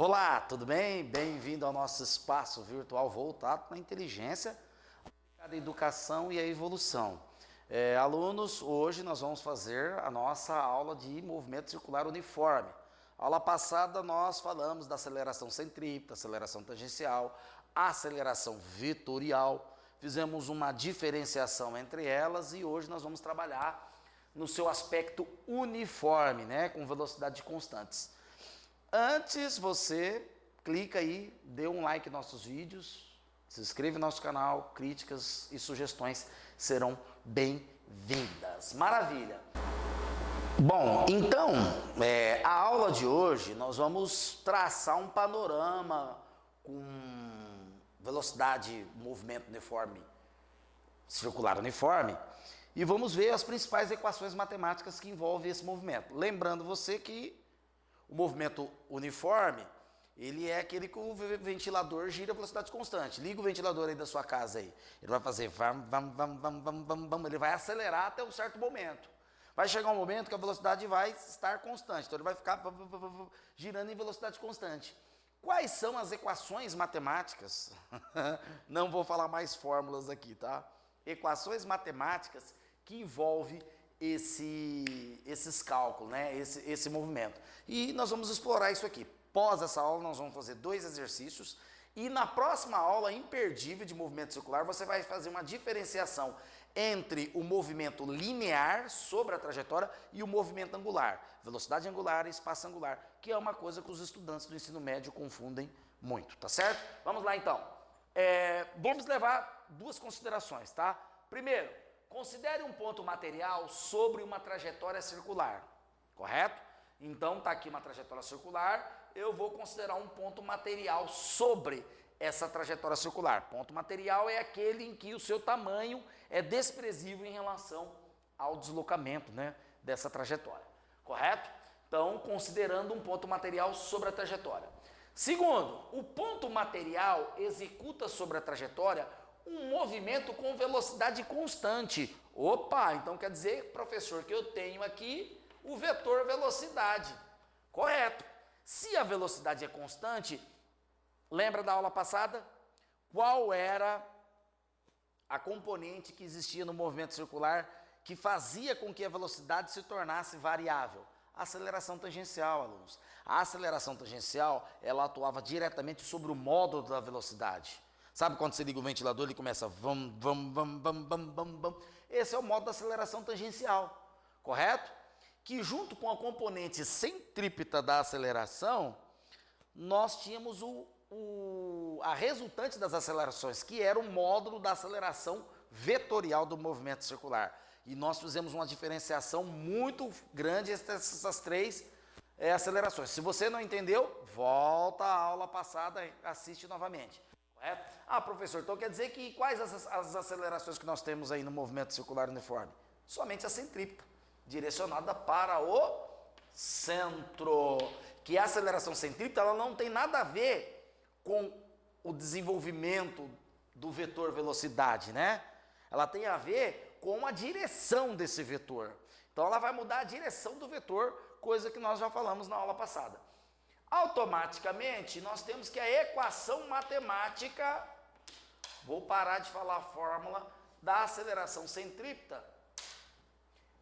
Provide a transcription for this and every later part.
Olá, tudo bem? Bem-vindo ao nosso espaço virtual voltado para a inteligência, a educação e a evolução. Alunos, hoje nós vamos fazer a nossa aula de movimento circular uniforme. Aula passada nós falamos da aceleração centrípeta, aceleração tangencial, aceleração vetorial, fizemos uma diferenciação entre elas e hoje nós vamos trabalhar no seu aspecto uniforme, né, com velocidade constantes. Antes você clica aí, dê um like nos nossos vídeos, se inscreve no nosso canal, críticas e sugestões serão bem-vindas. Maravilha! Bom, então, a aula de hoje nós vamos traçar um panorama com velocidade, movimento uniforme, circular uniforme, e vamos ver as principais equações matemáticas que envolvem esse movimento. Lembrando você que o movimento uniforme, ele é aquele que o ventilador gira a velocidade constante. Liga o ventilador aí da sua casa aí. Ele vai fazer ele vai acelerar até um certo momento. Vai chegar um momento que a velocidade vai estar constante. Então ele vai ficar girando em velocidade constante. Quais são as equações matemáticas? Não vou falar mais fórmulas aqui, tá? Equações matemáticas que envolvem esses cálculos, né? esse movimento. E nós vamos explorar isso aqui. Pós essa aula, nós vamos fazer 2 exercícios. E na próxima aula, imperdível de movimento circular, você vai fazer uma diferenciação entre o movimento linear sobre a trajetória e o movimento angular. Velocidade angular e espaço angular, que é uma coisa que os estudantes do ensino médio confundem muito, tá certo? Vamos lá então. Vamos levar 2 considerações, tá? Primeiro, considere um ponto material sobre uma trajetória circular, correto? Então, está aqui uma trajetória circular, eu vou considerar um ponto material sobre essa trajetória circular. Ponto material é aquele em que o seu tamanho é desprezível em relação ao deslocamento, né, dessa trajetória, correto? Então, considerando um ponto material sobre a trajetória. Segundo, o ponto material executa sobre a trajetória um movimento com velocidade constante. Opa, então quer dizer, professor, que eu tenho aqui o vetor velocidade. Correto. Se a velocidade é constante, lembra da aula passada? Qual era a componente que existia no movimento circular que fazia com que a velocidade se tornasse variável? A aceleração tangencial, alunos. A aceleração tangencial, ela atuava diretamente sobre o módulo da velocidade. Sabe quando você liga o ventilador, ele começa vam, vam, vam, vam, vam, vam, vam. Esse é o modo da aceleração tangencial, correto? Que junto com a componente centrípeta da aceleração, nós tínhamos a resultante das acelerações, que era o módulo da aceleração vetorial do movimento circular. E nós fizemos uma diferenciação muito grande entre essas 3 acelerações. Se você não entendeu, volta à aula passada e assiste novamente. Correto? Ah, professor, então quer dizer que quais as acelerações que nós temos aí no movimento circular uniforme? Somente a centrípeta, direcionada para o centro. Que a aceleração centrípeta, ela não tem nada a ver com o desenvolvimento do vetor velocidade, né? Ela tem a ver com a direção desse vetor. Então ela vai mudar a direção do vetor, coisa que nós já falamos na aula passada. Automaticamente, nós temos que a equação matemática, vou parar de falar a fórmula, da aceleração centrípeta,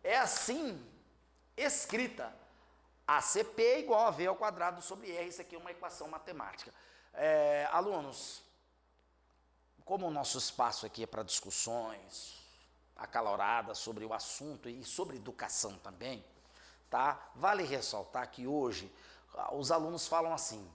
é assim escrita. ACP é igual a V ao quadrado sobre R, isso aqui é uma equação matemática. Alunos, como o nosso espaço aqui é para discussões acaloradas sobre o assunto e sobre educação também, tá? Vale ressaltar que hoje os alunos falam assim: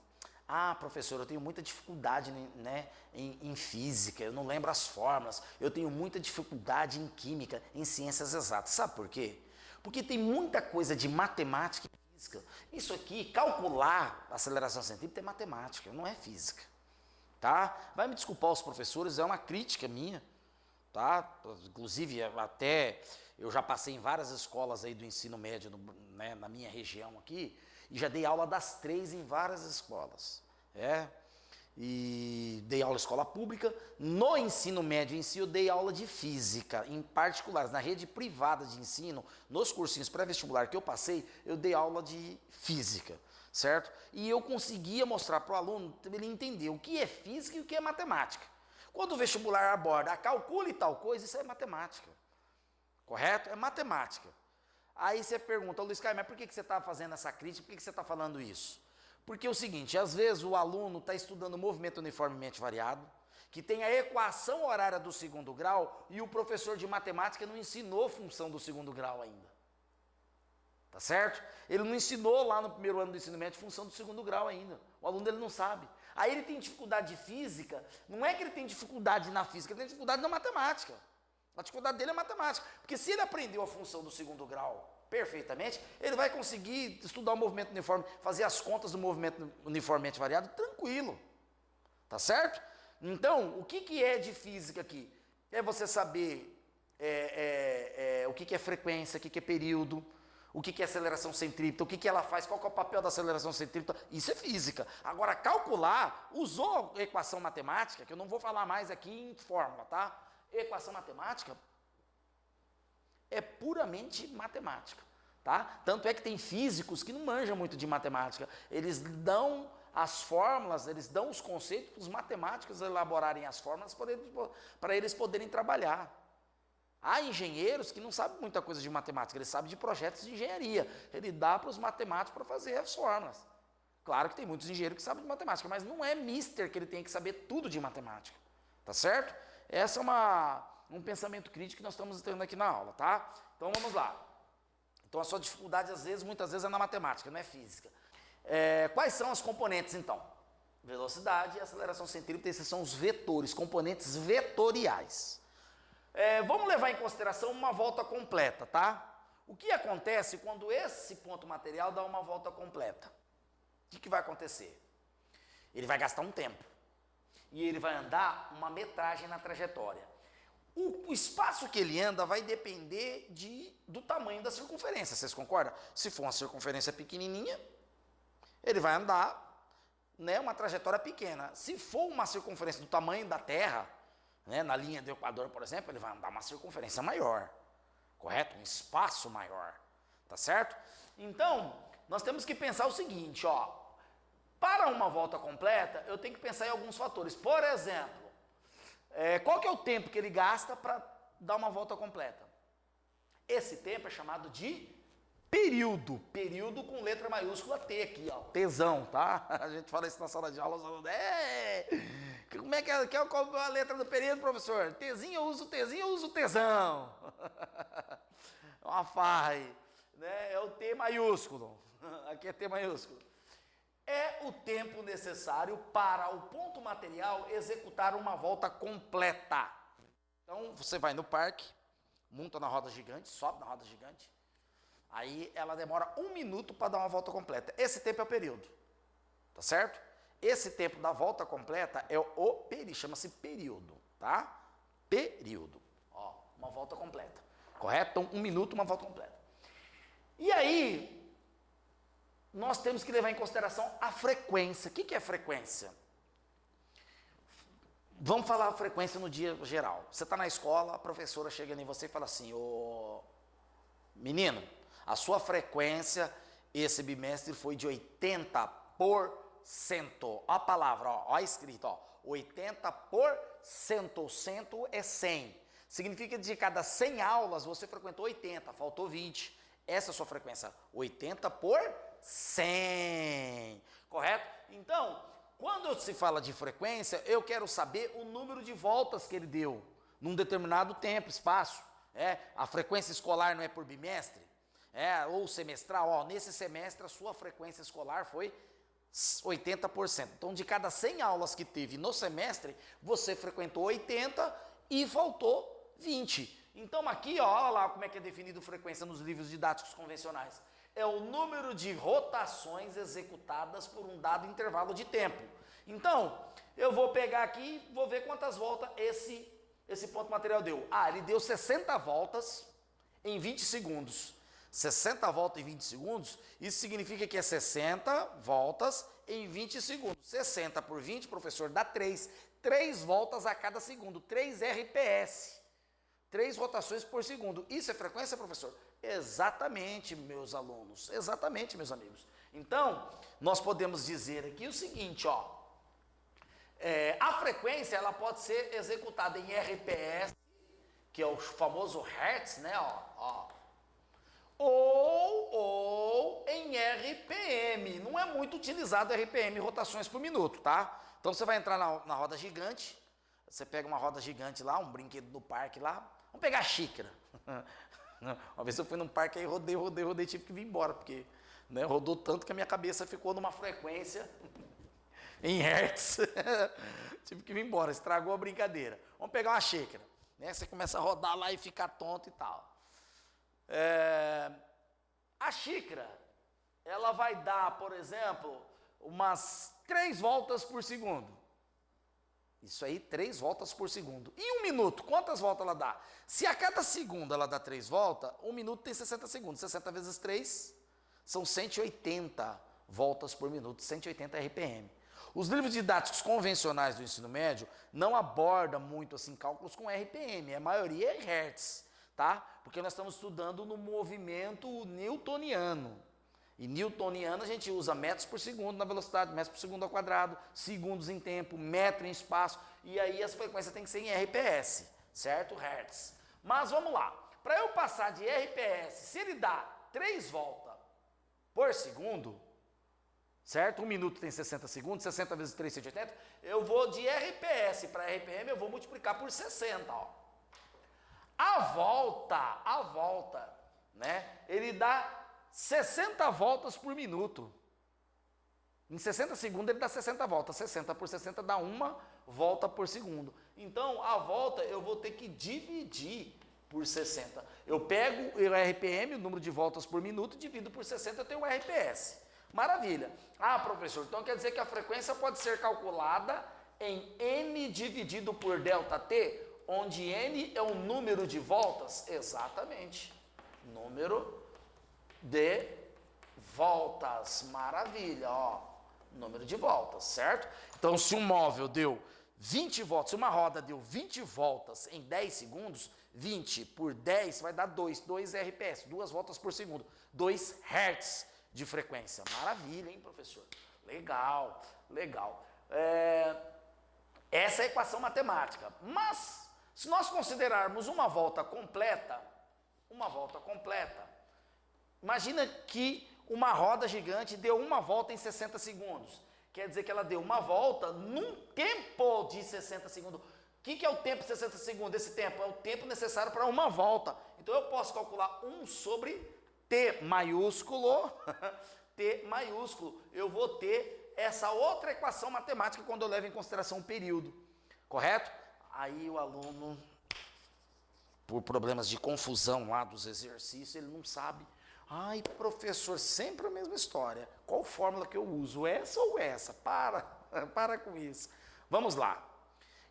ah, professor, eu tenho muita dificuldade, né, em física, eu não lembro as fórmulas, eu tenho muita dificuldade em química, em ciências exatas. Sabe por quê? Porque tem muita coisa de matemática e física. Isso aqui, calcular a aceleração centrípeta é matemática, não é física. Tá? Vai me desculpar os professores, é uma crítica minha. Tá? Inclusive, até eu já passei em várias escolas aí do ensino médio, né, na minha região aqui, e já dei aula das 3 em várias escolas. E dei aula em escola pública. No ensino médio em si, eu dei aula de física, em particulares. Na rede privada de ensino, nos cursinhos pré-vestibular que eu passei, eu dei aula de física. certo? E eu conseguia mostrar para o aluno, ele entender o que é física e o que é matemática. Quando o vestibular aborda, calcule tal coisa, isso é matemática, correto? É matemática. Aí você pergunta, Luiz Caio, mas por que você está fazendo essa crítica, por que você está falando isso? Porque é o seguinte, às vezes o aluno está estudando movimento uniformemente variado, que tem a equação horária do segundo grau, e o professor de matemática não ensinou função do segundo grau ainda. Tá certo? Ele não ensinou lá no primeiro ano do ensino médio função do segundo grau ainda. O aluno dele não sabe. Aí ele tem dificuldade de física, não é que ele tem dificuldade na física, ele tem dificuldade na matemática. A dificuldade dele é matemática. Porque se ele aprendeu a função do segundo grau perfeitamente, ele vai conseguir estudar o movimento uniforme, fazer as contas do movimento uniformemente variado tranquilo. Tá certo? Então, o que é de física aqui? É você saber o que é frequência, o que é período, o que é aceleração centrípeta, o que ela faz, qual que é o papel da aceleração centrípeta, isso é física. Agora, calcular, usou equação matemática, que eu não vou falar mais aqui em fórmula, tá? Equação matemática é puramente matemática, tá? Tanto é que tem físicos que não manjam muito de matemática, eles dão as fórmulas, eles dão os conceitos para os matemáticos elaborarem as fórmulas para eles poderem trabalhar. Há engenheiros que não sabem muita coisa de matemática, eles sabem de projetos de engenharia. Ele dá para os matemáticos para fazer as fórmulas. Claro que tem muitos engenheiros que sabem de matemática, mas não é mister que ele tem que saber tudo de matemática. Tá certo? Essa é um pensamento crítico que nós estamos tendo aqui na aula, tá? Então vamos lá. Então a sua dificuldade, muitas vezes, é na matemática, não é física. Quais são as componentes, então? Velocidade e aceleração centrípeta, esses são os vetores, componentes vetoriais. Vamos levar em consideração uma volta completa, tá? O que acontece quando esse ponto material dá uma volta completa? O que vai acontecer? Ele vai gastar um tempo. E ele vai andar uma metragem na trajetória. O espaço que ele anda vai depender do tamanho da circunferência, vocês concordam? Se for uma circunferência pequenininha, ele vai andar, né, uma trajetória pequena. Se for uma circunferência do tamanho da Terra, né, na linha do Equador, por exemplo, ele vai andar uma circunferência maior, correto? Um espaço maior, tá certo? Então, nós temos que pensar o seguinte, ó, para uma volta completa, eu tenho que pensar em alguns fatores. Por exemplo, qual que é o tempo que ele gasta para dar uma volta completa? Esse tempo é chamado de período. Período com letra maiúscula T aqui, ó. Tezão, tá? A gente fala isso na sala de aula, os alunos, como é que é qual a letra do período, professor? Tzinho, eu uso tesão. É uma farra aí, né? É o T maiúsculo. Aqui é T maiúsculo. É o tempo necessário para o ponto material executar uma volta completa. Então, você vai no parque, monta na roda gigante, sobe na roda gigante, aí ela demora 1 minuto para dar uma volta completa. Esse tempo é o período, tá certo? Esse tempo da volta completa é o período, chama-se período, tá? Período, ó, uma volta completa, correto? Então, 1 minuto, uma volta completa. E aí, nós temos que levar em consideração a frequência. O que é frequência? Vamos falar a frequência no dia geral. Você está na escola, a professora chega em você e fala assim, ô menino, a sua frequência esse bimestre foi de 80%. Ó a palavra, ó escrito, ó, 80%, cento é 100. Significa que de cada 100 aulas você frequentou 80, faltou 20. Essa é a sua frequência, 80%, correto? Então, quando se fala de frequência, eu quero saber o número de voltas que ele deu num determinado tempo, espaço. A frequência escolar não é por bimestre, ou semestral. Ó, nesse semestre a sua frequência escolar foi 80%. Então, de cada 100 aulas que teve no semestre, você frequentou 80 e faltou 20. Então, aqui, ó, olha lá como é que é definido frequência nos livros didáticos convencionais. É o número de rotações executadas por um dado intervalo de tempo. Então, eu vou pegar aqui, vou ver quantas voltas esse ponto material deu. Ele deu 60 voltas em 20 segundos. 60 voltas em 20 segundos, isso significa que é 60 voltas em 20 segundos. 60 por 20, professor, dá 3. 3 voltas a cada segundo, 3 RPS. 3 rotações por segundo. Isso é frequência, professor? Exatamente, meus alunos. Exatamente, meus amigos. Então, nós podemos dizer aqui o seguinte, ó, a frequência ela pode ser executada em RPS, que é o famoso Hertz, né, ó, ou em RPM. Não é muito utilizado RPM, rotações por minuto, tá? Então você vai entrar na roda gigante, você pega uma roda gigante lá, um brinquedo do parque lá, vamos pegar a xícara. Uma vez eu fui num parque aí, rodei, tive que vir embora, porque né, rodou tanto que a minha cabeça ficou numa frequência em hertz. Tive que vir embora, estragou a brincadeira. Vamos pegar uma xícara. Né? Você começa a rodar lá e ficar tonto e tal. A xícara, ela vai dar, por exemplo, umas 3 voltas por segundo. Isso aí, 3 voltas por segundo. E 1 minuto, quantas voltas ela dá? Se a cada segundo ela dá 3 voltas, 1 minuto tem 60 segundos. 60 vezes 3 são 180 voltas por minuto, 180 RPM. Os livros didáticos convencionais do ensino médio não abordam muito assim cálculos com RPM, a maioria é Hertz, tá? Porque nós estamos estudando no movimento newtoniano. E newtoniano a gente usa metros por segundo na velocidade, metros por segundo ao quadrado, segundos em tempo, metro em espaço, e aí as frequências têm que ser em RPS, certo? Hertz. Mas vamos lá, para eu passar de RPS, se ele dá 3 voltas por segundo, certo? 1 minuto tem 60 segundos, 60 vezes 3, 180, eu vou de RPS para RPM, eu vou multiplicar por 60, ó. A volta, né? Ele dá 60 voltas por minuto. Em 60 segundos ele dá 60 voltas. 60 por 60 dá 1 volta por segundo. Então, a volta eu vou ter que dividir por 60. Eu pego o RPM, o número de voltas por minuto, divido por 60, eu tenho o RPS. Maravilha. Ah, professor, então quer dizer que a frequência pode ser calculada em N dividido por ΔT, onde N é o número de voltas? Exatamente. Número de voltas. Maravilha, ó. Número de voltas, certo? Então, se um móvel deu 20 voltas, se uma roda deu 20 voltas em 10 segundos, 20 por 10 vai dar 2 RPS, 2 voltas por segundo, 2 Hertz de frequência. Maravilha, hein, professor? Legal, legal. Essa é a equação matemática. Mas, se nós considerarmos uma volta completa, imagina que uma roda gigante deu uma volta em 60 segundos. Quer dizer que ela deu uma volta num tempo de 60 segundos. O que é o tempo de 60 segundos? Esse tempo é o tempo necessário para uma volta. Então eu posso calcular 1 sobre T maiúsculo. T maiúsculo. Eu vou ter essa outra equação matemática quando eu levo em consideração o período. Correto? Aí o aluno, por problemas de confusão lá dos exercícios, ele não sabe. Ai, professor, sempre a mesma história. Qual fórmula que eu uso? Essa ou essa? Para com isso. Vamos lá.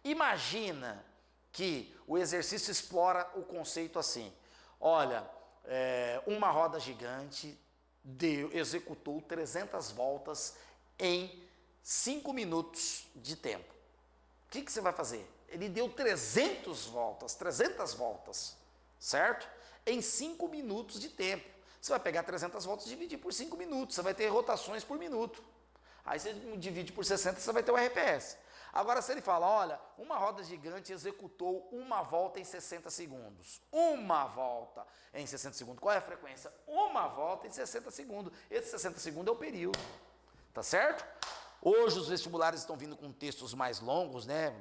Imagina que o exercício explora o conceito assim. Olha, uma roda gigante executou 300 voltas em 5 minutos de tempo. O que você vai fazer? Ele deu 300 voltas, certo? Em 5 minutos de tempo. Você vai pegar 300 voltas e dividir por 5 minutos, você vai ter rotações por minuto. Aí você divide por 60, você vai ter o RPS. Agora, se ele fala, olha, uma roda gigante executou uma volta em 60 segundos. Uma volta em 60 segundos. Qual é a frequência? Uma volta em 60 segundos. Esse 60 segundos é o período. Tá certo? Hoje os vestibulares estão vindo com textos mais longos, né?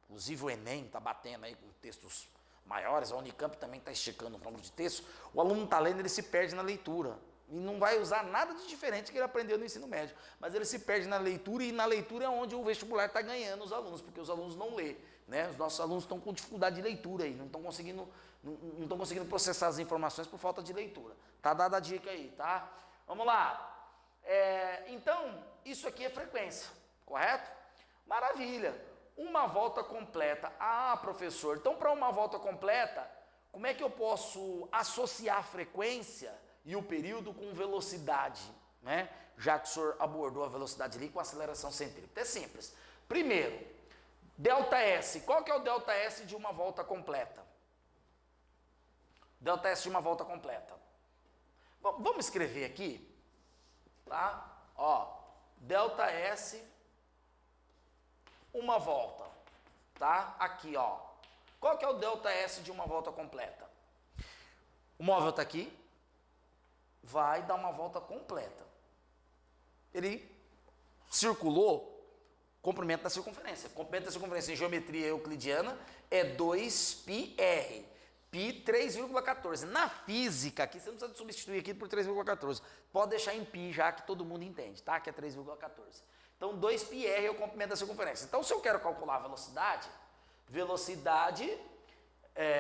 Inclusive o Enem está batendo aí com textos maiores, a Unicamp também está esticando o número de textos. O aluno está lendo, ele se perde na leitura. E não vai usar nada de diferente que ele aprendeu no ensino médio. Mas ele se perde na leitura, e na leitura é onde o vestibular está ganhando os alunos, porque os alunos não lêem. Né? Os nossos alunos estão com dificuldade de leitura aí, não estão conseguindo processar as informações por falta de leitura. Tá dada a dica aí, tá? Vamos lá. Então, isso aqui é frequência, correto? Maravilha. Uma volta completa. Ah, professor, então para uma volta completa, como é que eu posso associar a frequência e o período com velocidade, né? Já que o senhor abordou a velocidade ali com aceleração centrípeta. É simples. Primeiro, ΔS. Qual que é o ΔS de uma volta completa? ΔS de uma volta completa. Bom, vamos escrever aqui. tá? Ó, delta S, uma volta, tá? Aqui, ó. Qual que é o delta S de uma volta completa? O móvel está aqui, vai dar uma volta completa. Ele circulou, comprimento da circunferência. Comprimento da circunferência em geometria euclidiana é 2πr. Π 3,14. Na física, aqui você não precisa substituir aqui por 3,14. Pode deixar em π já que todo mundo entende, tá? Que é 3,14. Então 2πr é o comprimento da circunferência. Então se eu quero calcular a velocidade,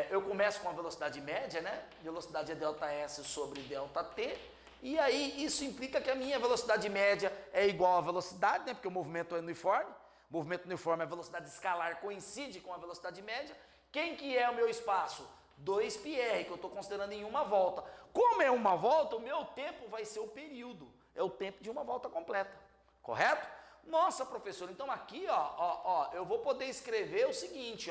eu começo com a velocidade média, né? Velocidade é delta S sobre delta t. E aí isso implica que a minha velocidade média é igual à velocidade, né? Porque o movimento é uniforme. O movimento uniforme, a velocidade escalar coincide com a velocidade média. Quem que é o meu espaço? 2πr, que eu estou considerando em uma volta. Como é uma volta, o meu tempo vai ser o período. É o tempo de uma volta completa. Correto? Nossa, professor, então aqui, ó, eu vou poder escrever o seguinte,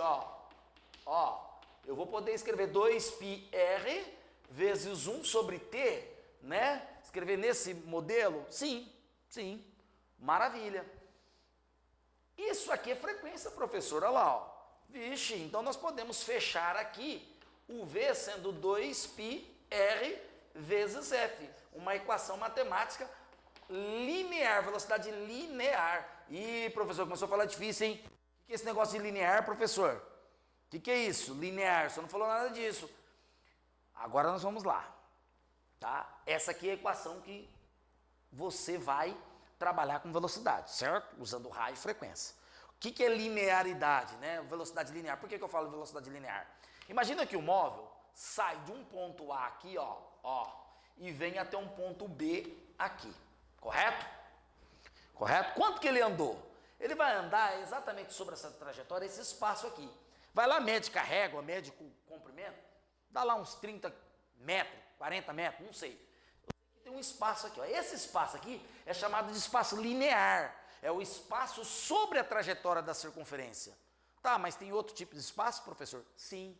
eu vou poder escrever 2πr vezes 1 sobre t, né? Escrever nesse modelo? Sim, maravilha. Isso aqui é frequência, professor, olha lá, ó. Vixe, então nós podemos fechar aqui o V sendo 2πr vezes f, uma equação matemática linear, velocidade linear. Ih, professor, começou a falar difícil, hein? O que é esse negócio de linear, professor? O que é isso? Linear, você não falou nada disso. Agora nós vamos lá, tá? Essa aqui é a equação que você vai trabalhar com velocidade, certo? Usando raio e frequência. O que é linearidade, né? Velocidade linear. Por que eu falo velocidade linear? Imagina que o móvel sai de um ponto A aqui, ó, e vem até um ponto B aqui, correto? Correto? Quanto que ele andou? Ele vai andar exatamente sobre essa trajetória, esse espaço aqui. Vai lá, mede com a régua, mede com o comprimento, dá lá uns 30 metros, 40 metros, não sei. Tem um espaço aqui, ó. Esse espaço aqui é chamado de espaço linear. É o espaço sobre a trajetória da circunferência. Tá, mas tem outro tipo de espaço, professor? Sim.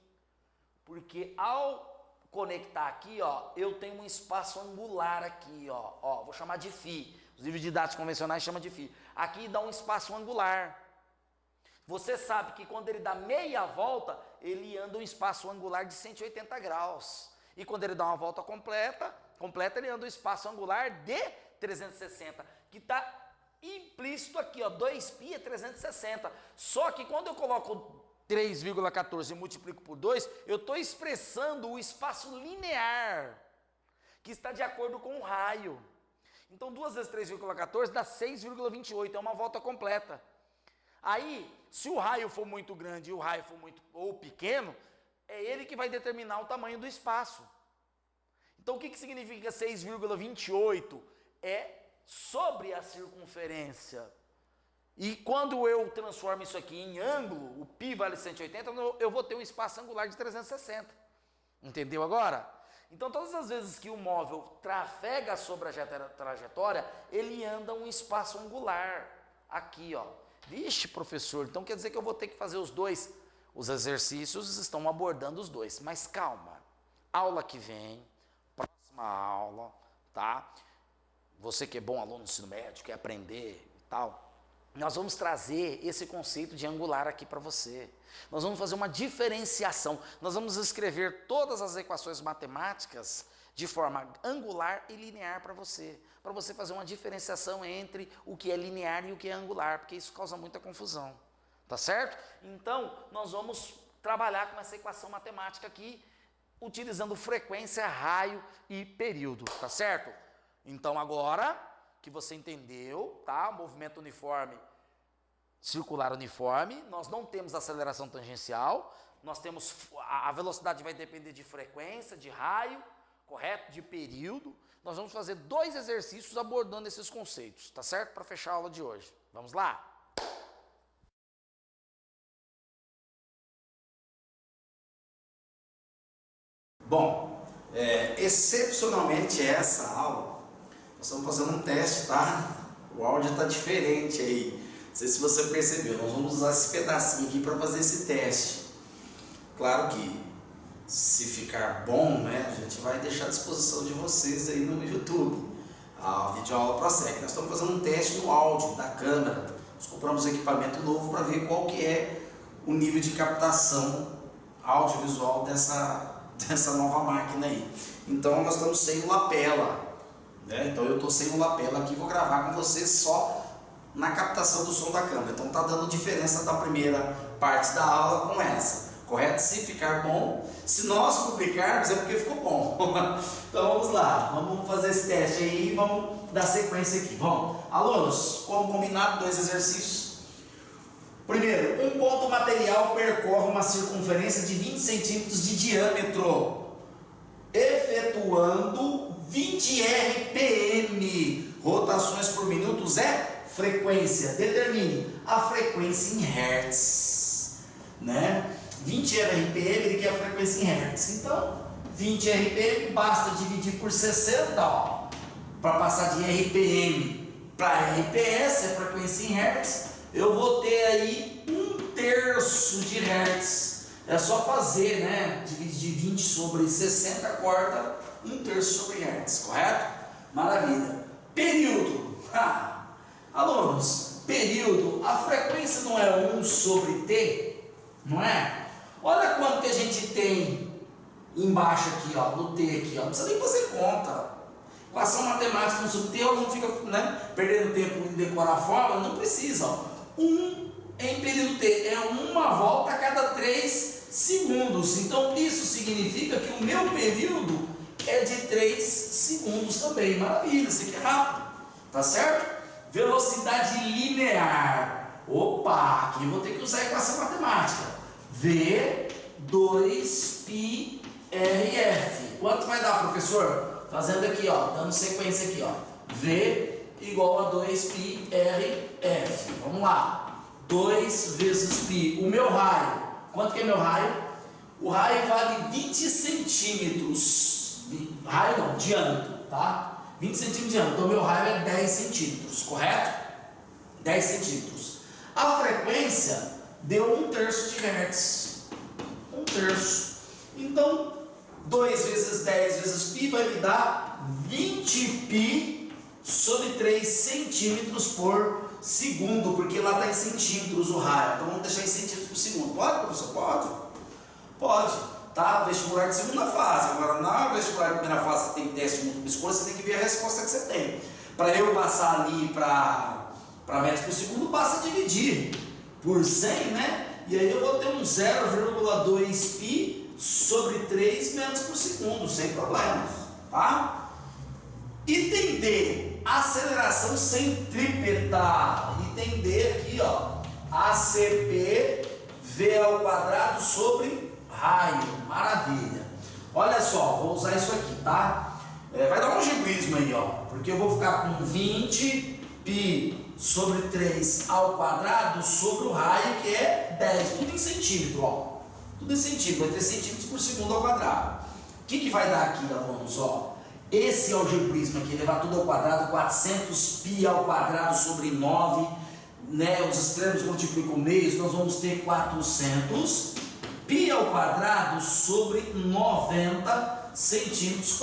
Porque ao conectar aqui, ó, eu tenho um espaço angular aqui, ó, vou chamar de φ. Os livros didáticos convencionais chamam de φ. Aqui dá um espaço angular. Você sabe que quando ele dá meia volta, ele anda um espaço angular de 180 graus. E quando ele dá uma volta completa ele anda um espaço angular de 360, que está implícito aqui, ó, 2π é 360. Só que quando eu coloco 3,14 e multiplico por 2, eu estou expressando o espaço linear, que está de acordo com o raio. Então 2 vezes 3,14 dá 6,28, é uma volta completa. Aí, se o raio for muito grande e o raio for muito ou pequeno, é ele que vai determinar o tamanho do espaço. Então o que significa 6,28? É sobre a circunferência. E quando eu transformo isso aqui em ângulo, o π vale 180, eu vou ter um espaço angular de 360. Entendeu agora? Então todas as vezes que o móvel trafega sobre a trajetória, ele anda um espaço angular. Aqui, ó. Vixe, professor, então quer dizer que eu vou ter que fazer os dois? Os exercícios estão abordando os dois, mas calma. Aula que vem, próxima aula, tá? Você que é bom aluno do ensino médio, quer aprender e tal, nós vamos trazer esse conceito de angular aqui para você. Nós vamos fazer uma diferenciação, nós vamos escrever todas as equações matemáticas de forma angular e linear para você fazer uma diferenciação entre o que é linear e o que é angular, porque isso causa muita confusão, tá certo? Então, nós vamos trabalhar com essa equação matemática aqui, utilizando frequência, raio e período, tá certo? Então, agora que você entendeu, tá? Movimento uniforme, circular uniforme, nós não temos aceleração tangencial, nós temos, a velocidade vai depender de frequência, de raio, correto? De período. Nós vamos fazer 2 exercícios abordando esses conceitos, tá certo? Para fechar a aula de hoje. Vamos lá? Bom, excepcionalmente essa aula, nós estamos fazendo um teste, tá? O áudio está diferente aí. Não sei se você percebeu, nós vamos usar esse pedacinho aqui para fazer esse teste. Claro que se ficar bom, né, a gente vai deixar à disposição de vocês aí no YouTube. A videoaula prossegue. Nós estamos fazendo um teste no áudio da câmera. Nós compramos um equipamento novo para ver qual que é o nível de captação audiovisual dessa nova máquina aí. Então nós estamos sem o lapela, né? Então eu estou sem o lapela aqui, vou gravar com vocês só na captação do som da câmera. Então tá dando diferença da primeira parte da aula com essa, correto? Se ficar bom, se nós publicarmos é porque ficou bom. Então vamos lá, vamos fazer esse teste aí e vamos dar sequência aqui. Vamos, alunos, como combinado, 2 exercícios. Primeiro, um ponto material percorre uma circunferência de 20 centímetros de diâmetro, efetuando 20 RPM, rotações por minuto é frequência. Determine a frequência em Hertz, né? 20 RPM, ele quer a frequência em Hertz. Então, 20 RPM, basta dividir por 60, ó, para passar de RPM para RPS, a frequência em Hertz. Eu vou ter aí 1/3 de Hertz. É só fazer, né? Dividir 20 sobre 60, corta 1/3 sobre Hertz, correto? Maravilha. Período. Alunos, período, a frequência não é 1 sobre T? Não é? Olha quanto que a gente tem embaixo aqui, ó, no T aqui, ó. Não precisa nem fazer conta. Equação matemática no sub T, o aluno fica, né, perdendo tempo em decorar a fórmula, não precisa, ó. 1 em período T é uma volta a cada 3 segundos. Então isso significa que o meu período é de 3 segundos também. Maravilha, isso aqui é rápido, tá certo? Velocidade linear. Opa, aqui eu vou ter que usar a equação matemática. V 2πrf. Quanto vai dar, professor? Fazendo aqui, ó, dando sequência aqui, ó. V igual a 2πrf. Vamos lá. 2 vezes π. O meu raio. Quanto que é meu raio? O raio vale 20 centímetros. Raio não, diâmetro, tá? 20 centímetros de diâmetro. Então, meu raio é 10 centímetros, correto? 10 centímetros. A frequência deu 1/3 de Hertz. 1/3. Então, 2 vezes 10 vezes π vai me dar 20π sobre 3 centímetros por segundo, porque lá está em centímetros o raio. Então vamos deixar em centímetros por segundo. Pode, professor? Pode? Pode. Tá? Vestibular de segunda fase. Agora, na vestibular de primeira fase, você tem teste de múltipla escolha, você tem que ver a resposta que você tem. Para eu passar ali para metros por segundo, basta dividir por 100, né? E aí eu vou ter um 0,2π sobre 3 metros por segundo, sem problemas. Tá? Item D, aceleração centrípeta. Item D aqui, ó, ACP V ao quadrado sobre raio. Maravilha. Olha só, vou usar isso aqui, tá? Vai dar um algebrismo aí, ó, porque eu vou ficar com 20π sobre 3 ao quadrado sobre o raio, que é 10, tudo em centímetro, ó. Tudo em centímetro, vai ter centímetros por segundo ao quadrado. O que vai dar aqui, alunos, ó? Esse algebrismo aqui, levar tudo ao quadrado, 400π ao quadrado sobre 9, né? Os extremos multiplicam meios, nós vamos ter 400π ao quadrado sobre 90 centímetros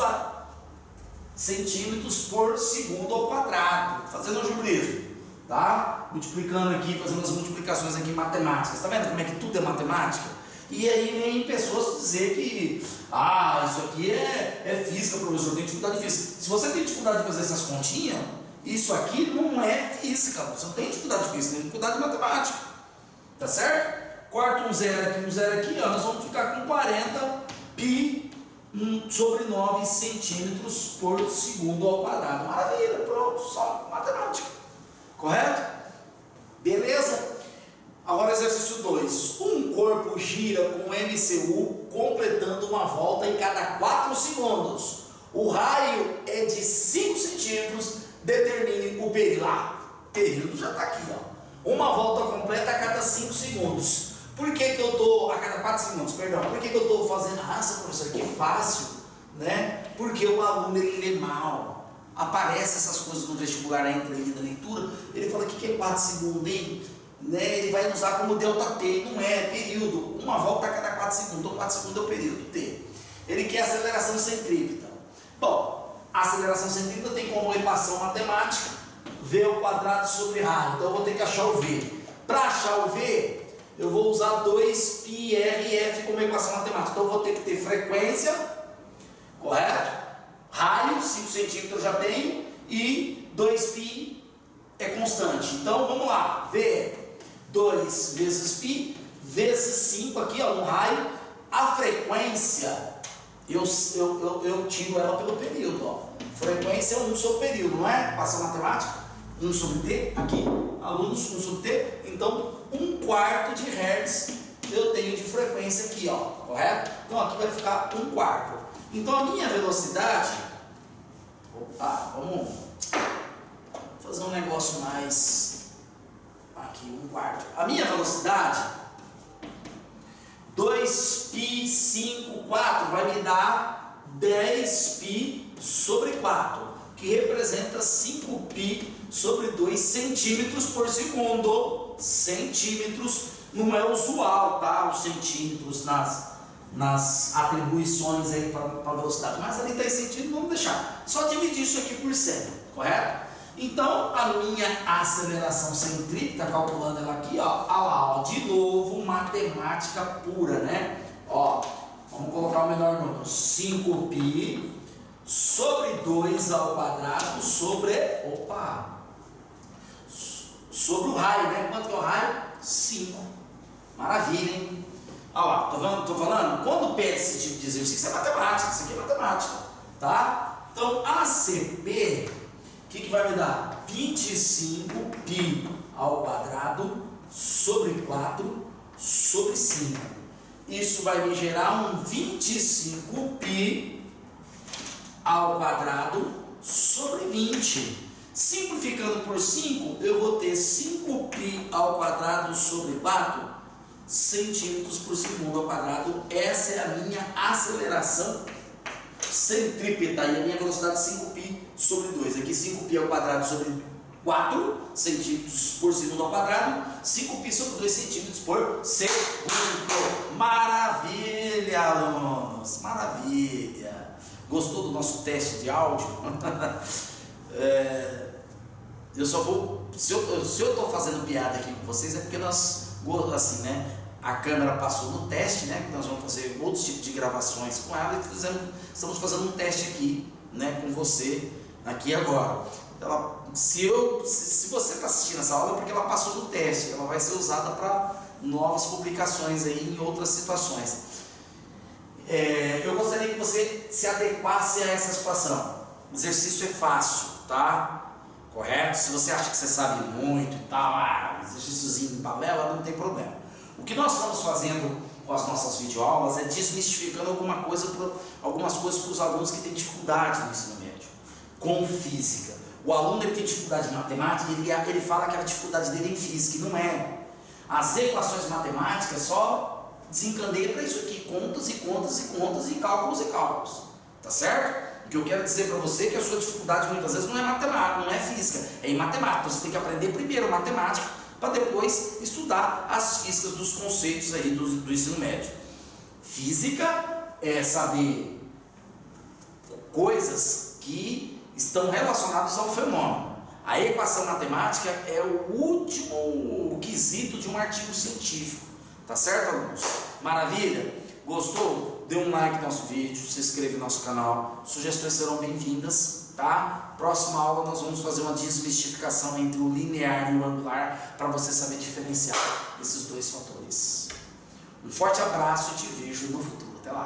por segundo ao quadrado, fazendo algebrismo, tá? Multiplicando aqui, fazendo as multiplicações aqui matemáticas, tá vendo como é que tudo é matemática? E aí vem pessoas dizer que isso aqui é física, professor, tem dificuldade de física. Se você tem dificuldade de fazer essas continhas, isso aqui não é física, você não tem dificuldade de física, tem dificuldade de matemática, tá certo? Corta um zero aqui, ó, nós vamos ficar com 40π sobre 9 centímetros por segundo ao quadrado. Maravilha, pronto, só matemática, correto? Beleza? Agora exercício 2. Um corpo gira com MCU completando uma volta em cada 4 segundos. O raio é de 5 centímetros. Determine o período. O período já está aqui, ó. Uma volta completa a cada 5 segundos. Por que eu estou a cada 4 segundos? Perdão. Por que eu estou fazendo? Professor, que fácil, né? Porque o aluno ele lê mal. Aparece essas coisas no vestibular na entrelinha da leitura. Ele fala que é 4 segundos, hein? Né, ele vai usar como ΔT, não é período, uma volta a cada 4 segundos, então 4 segundos é o período T. Ele quer aceleração centrípeta. Bom, a aceleração centrípeta tem como equação matemática v ao quadrado sobre raio. Então eu vou ter que achar o v. Para achar o v, eu vou usar 2πrf como equação matemática. Então eu vou ter que ter frequência, correto? Raio, 5 centímetros já tenho, e 2π é constante. Então vamos lá, v, 2 vezes π, vezes 5 aqui, ó, no raio. A frequência, eu tiro ela pelo período, ó. Frequência é 1 sobre período, não é? Equação matemática, 1 sobre t, aqui, alunos, 1 sobre t. Então, 1/4 de hertz eu tenho de frequência aqui, ó, correto? Então aqui vai ficar 1/4. Então a minha velocidade, vamos fazer um negócio mais, aqui 1/4. A minha velocidade, 2π, 5, 4, vai me dar 10π sobre 4, que representa 5π sobre 2 centímetros por segundo. Centímetros não é usual, tá? Os centímetros nas atribuições aí para velocidade, mas ali está em centímetros, vamos deixar. Só dividir isso aqui por 100, correto? Então, a minha aceleração centrípeta, calculando ela aqui, ó, lá, ó, de novo, matemática pura, né? Ó, vamos colocar o menor número, 5π sobre 2 ao quadrado sobre, sobre o raio, né? Quanto que é o raio? 5. Maravilha, hein? Olha lá, tô falando? Quando pede esse tipo de exercício, isso é matemática, isso aqui é matemática, tá? Então, ACP, o que vai me dar? 25π ao quadrado sobre 4 sobre 5. Isso vai me gerar um 25π ao quadrado sobre 20. Simplificando por 5, eu vou ter 5π ao quadrado sobre 4 centímetros por segundo ao quadrado. Essa é a minha aceleração centrípeta e a minha velocidade 5π sobre 2. Aqui 5π ao quadrado sobre 4 centímetros por segundo ao quadrado, 5π sobre 2 centímetros por segundo. Maravilha, alunos! Maravilha! Gostou do nosso teste de áudio? Eu só vou, se eu estou fazendo piada aqui com vocês, é porque nós, assim, né, a câmera passou no teste, né, que nós vamos fazer outros tipos de gravações com ela e estamos fazendo um teste aqui, né, com você, aqui agora. Se você está assistindo essa aula é porque ela passou no teste, ela vai ser usada para novas publicações aí em outras situações. Eu gostaria que você se adequasse a essa situação. O exercício é fácil, tá? Correto? Se você acha que você sabe muito e tal, exercíciozinho em balela, não tem problema. O que nós estamos fazendo com as nossas videoaulas é desmistificando algumas coisas para os alunos que têm dificuldade no ensino médio, com física. O aluno ele tem dificuldade em matemática, ele fala que a dificuldade dele é em física, e não é. As equações matemáticas só desencadeia para isso aqui, contas e contas e contas e cálculos, tá certo? O que eu quero dizer para você é que a sua dificuldade muitas vezes não é matemática, não é física, é em matemática. Então você tem que aprender primeiro matemática para depois estudar as físicas dos conceitos aí do ensino médio. Física é saber coisas que estão relacionadas ao fenômeno. A equação matemática é o último quesito de um artigo científico, tá certo, alunos? Maravilha? Gostou? Dê um like no nosso vídeo, se inscreva no nosso canal, sugestões serão bem-vindas, tá? Próxima aula nós vamos fazer uma desmistificação entre o linear e o angular para você saber diferenciar esses dois fatores. Um forte abraço e te vejo no futuro. Até lá!